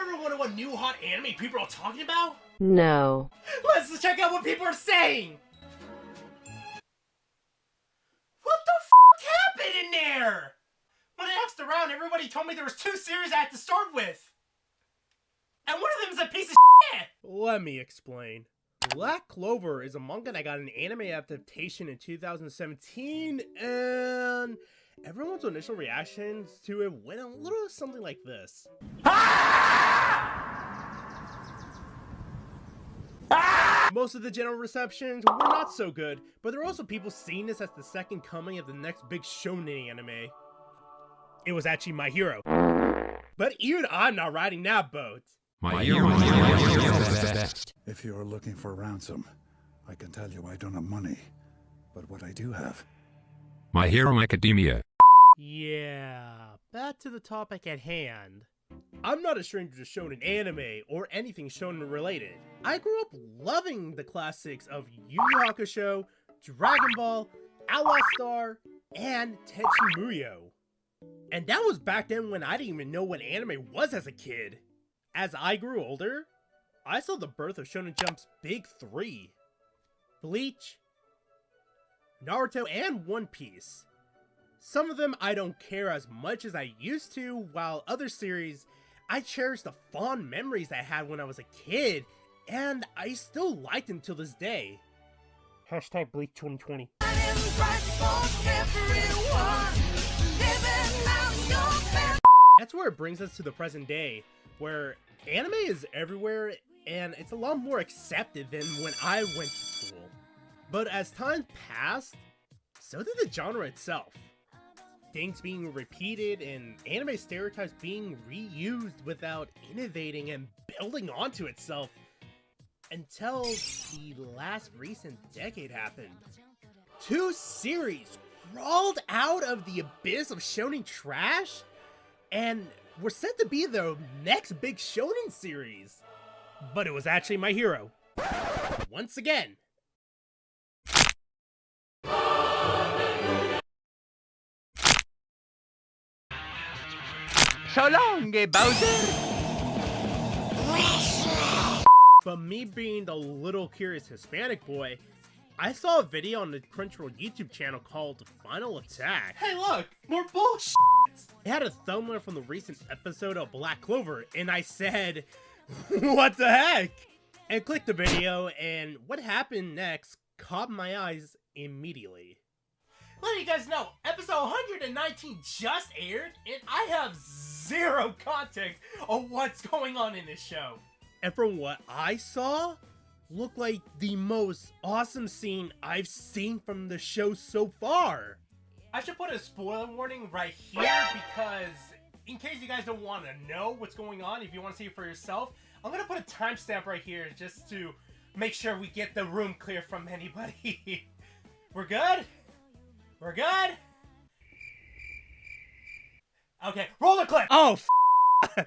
ever wonder what new hot anime people are talking about? No. Let's check out what people are saying! What the f*** happened in there? When I asked around, everybody told me there was 2 series I had to start with. And one of them is a piece of shit! Let me explain. Black Clover is a manga that got an anime adaptation in 2017, and everyone's initial reactions to it went a little something like this. Most of the general receptions were not so good, but there were also people seeing this as the second coming of the next big shonen anime. It was actually My Hero. But even I'm not riding that boat. My hero is best. If you are looking for ransom, I can tell you I don't have money. But what I do have... My Hero Academia. Yeah, back to the topic at hand. I'm not a stranger to shonen anime or anything shonen related. I grew up loving the classics of Yu Yu Hakusho, Dragon Ball, Outlaw Star, and Tenchi Muyo. And that was back then when I didn't even know what anime was as a kid. As I grew older, I saw the birth of Shonen Jump's big 3. Bleach, Naruto, and One Piece. Some of them I don't care as much as I used to, while other series, I cherish the fond memories I had when I was a kid, and I still like them till this day. Hashtag Bleach 2020. That's where it brings us to the present day, where anime is everywhere and it's a lot more accepted than when I went to school. But as time passed, so did the genre itself. Things being repeated and anime stereotypes being reused without innovating and building onto itself until the last recent decade happened. 2 series crawled out of the abyss of shonen trash and were said to be the next big shonen series. But it was actually My Hero. Once again. So long, Bowser! But me being the little curious Hispanic boy, I saw a video on the Crunchyroll YouTube channel called Final Attack. Hey look, more bullshit! It had a thumbnail from the recent episode of Black Clover, and I said, what the heck? And clicked the video, and what happened next caught my eyes immediately. Let you guys know, episode 119 just aired, and I have zero context of what's going on in this show. And from what I saw, looked like the most awesome scene I've seen from the show so far. I should put a spoiler warning right here because in case you guys don't want to know what's going on, if you want to see it for yourself, I'm going to put a timestamp right here just to make sure we get the room clear from anybody. We're good? We're good? Okay, roll the clip! Oh, f***.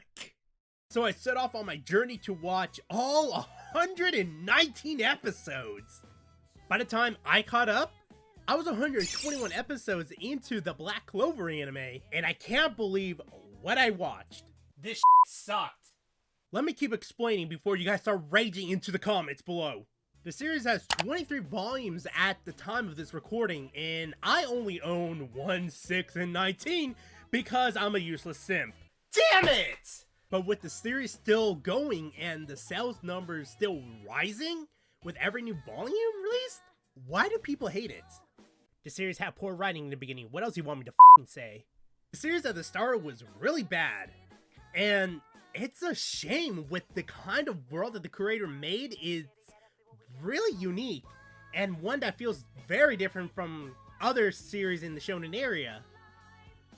So I set off on my journey to watch all 119 episodes. By the time I caught up, I was 121 episodes into the Black Clover anime, and I can't believe what I watched. This sucked. Let me keep explaining before you guys start raging into the comments below. The series has 23 volumes at the time of this recording, and I only own 1, 6, and 19 because I'm a useless simp. Damn it! But with the series still going and the sales numbers still rising with every new volume released, why do people hate it? The series had poor writing in the beginning. What else do you want me to f***ing say? The series at the start was really bad, and it's a shame with the kind of world that the creator made. It's really unique, and one that feels very different from other series in the shonen area.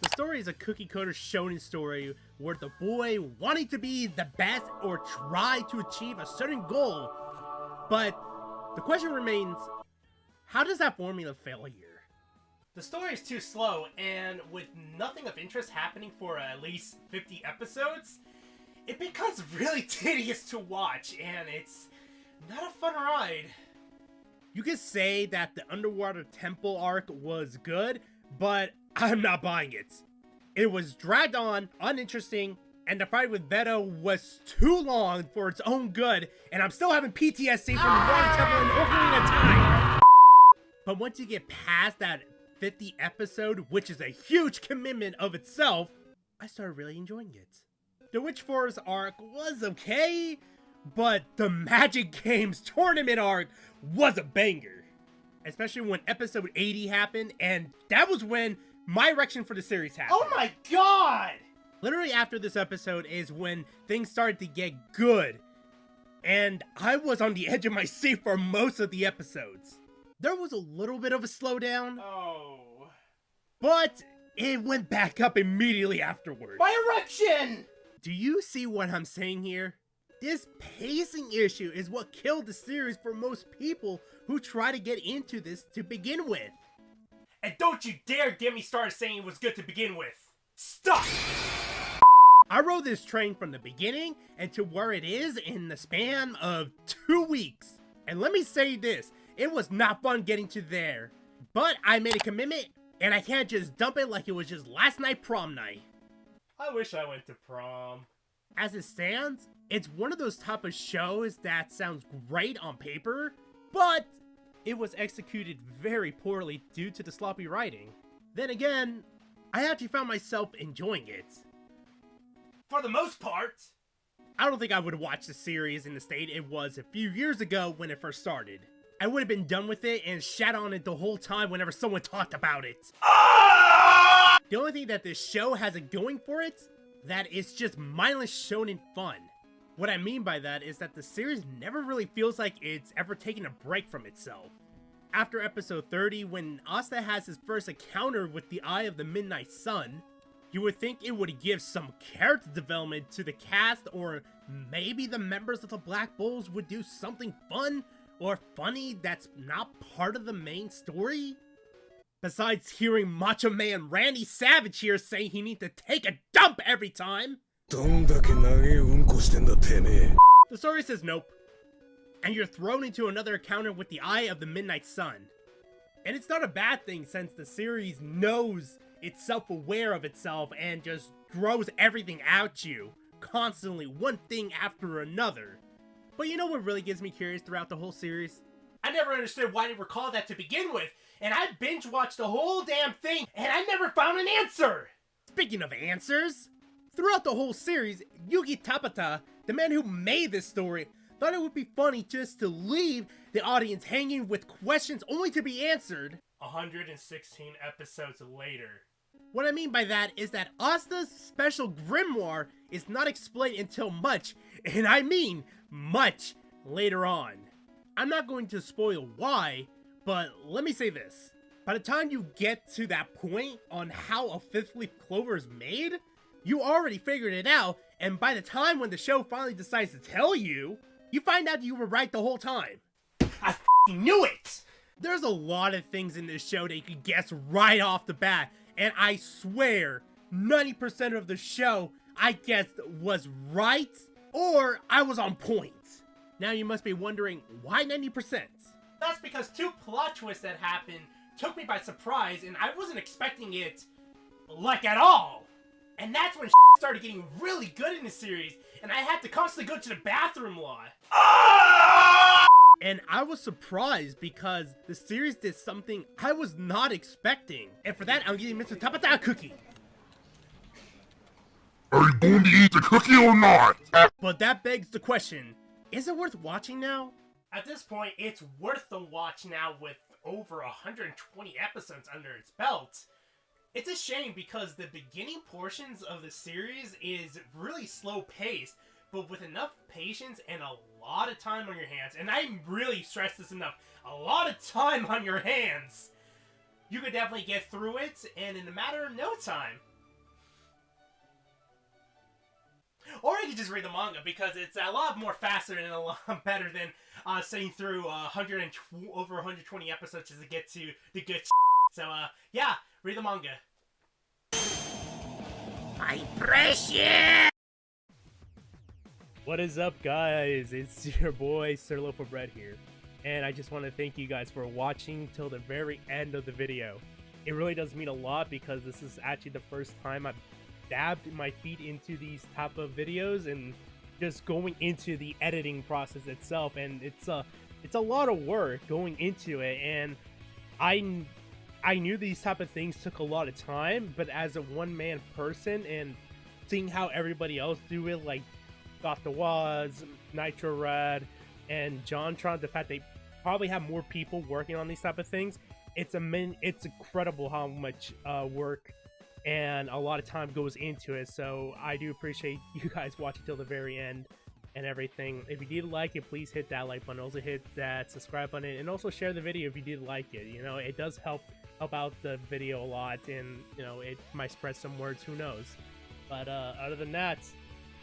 The story is a cookie-cutter shonen story where the boy wanting to be the best or try to achieve a certain goal, but the question remains, how does that formula fail here? The story is too slow, and with nothing of interest happening for at least 50 episodes, it becomes really tedious to watch, and it's not a fun ride. You could say that the underwater temple arc was good, but I'm not buying it. It was dragged on, uninteresting, And the fight with Veto was too long for its own good, and I'm still having PTSD from the Water Temple and Ocarina of Time. But once you get past that 50 episode, which is a huge commitment of itself, I started really enjoying it. The Witch Forest arc was okay, but the Magic Games tournament arc was a banger. Especially when episode 80 happened, and that was when my erection for the series happened. Oh my god! Literally after this episode is when things started to get good, and I was on the edge of my seat for most of the episodes. There was a little bit of a slowdown. Oh. But it went back up immediately afterwards. My erection! Do you see what I'm saying here? This pacing issue is what killed the series for most people who try to get into this to begin with. And don't you dare get me started saying it was good to begin with. Stop! I rode this train from the beginning and to where it is in the span of 2 weeks. And let me say this, it was not fun getting to there. But I made a commitment and I can't just dump it like it was just last night prom night. I wish I went to prom. As it stands, it's one of those type of shows that sounds great on paper, but it was executed very poorly due to the sloppy writing. Then again, I actually found myself enjoying it. For the most part, I don't think I would watch the series in the state it was a few years ago when it first started. I would have been done with it and shat on it the whole time whenever someone talked about it. The only thing that this show has it going for it, that it's just mindless shonen fun. What I mean by that is that the series never really feels like it's ever taken a break from itself. After episode 30, when Asta has his first encounter with the Eye of the Midnight Sun, you would think it would give some character development to the cast, or maybe the members of the Black Bulls would do something fun or funny that's not part of the main story. Besides hearing Macho Man Randy Savage here saying he needs to take a dump every time. The story says nope. And you're thrown into another encounter with the Eye of the Midnight Sun. And it's not a bad thing since the series knows it's self-aware of itself and just throws everything at you, constantly, one thing after another. But you know what really gets me curious throughout the whole series? I never understood why they were called that to begin with, and I binge-watched the whole damn thing, and I never found an answer! Speaking of answers, throughout the whole series, Yugi Tabata, the man who made this story, thought it would be funny just to leave the audience hanging with questions only to be answered 116 episodes later. What I mean by that is that Asta's special grimoire is not explained until much, and I mean much, later on. I'm not going to spoil why, but let me say this. By the time you get to that point on how a fifth leaf clover is made, you already figured it out, and by the time when the show finally decides to tell you, you find out you were right the whole time. I f***ing knew it! There's a lot of things in this show that you can guess right off the bat, and I swear, 90% of the show I guessed was right, or I was on point. Now you must be wondering, why 90%? That's because 2 plot twists that happened took me by surprise, and I wasn't expecting it, like, at all. And that's when started getting really good in the series, and I had to constantly go to the bathroom a lot. And I was surprised because the series did something I was not expecting. And for that, I'm giving Mr. Tabata a cookie. Are you going to eat the cookie or not? But that begs the question, is it worth watching now? At this point, it's worth the watch now with over 120 episodes under its belt. It's a shame because the beginning portions of the series is really slow paced, but with enough patience and a lot of time on your hands, and I really stress this enough, a lot of time on your hands, you could definitely get through it, and in a matter of no time. Or you could just read the manga, because it's a lot more faster and a lot better than sitting through over 120 episodes just to get to the good shit. So, yeah, read the manga. My precious! What is up, guys? It's your boy, SirLoafOfBread here. And I just want to thank you guys for watching till the very end of the video. It really does mean a lot because this is actually the first time I've stabbed my feet into these type of videos and just going into the editing process itself, and it's a lot of work going into it, and I knew these type of things took a lot of time, but as a one-man person and seeing how everybody else do it, like Dr. Waz, Nitro Red, and JonTron, the fact they probably have more people working on these type of things, it's incredible how much work and a lot of time goes into it. So I do appreciate you guys watching till the very end and everything. If you did like it, please hit that like button. Also hit that subscribe button, and also share the video if you did like it. You know, it does help out the video a lot, and you know, it might spread some words, who knows. But other than that,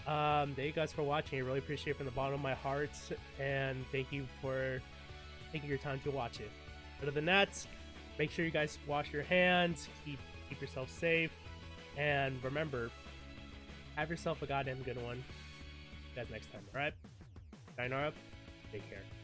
thank you guys for watching. I really appreciate it from the bottom of my heart, and thank you for taking your time to watch it. Other than that, make sure you guys wash your hands, keep yourself safe, and remember, have yourself a goddamn good one. See you guys next time, alright? Sayonara, take care.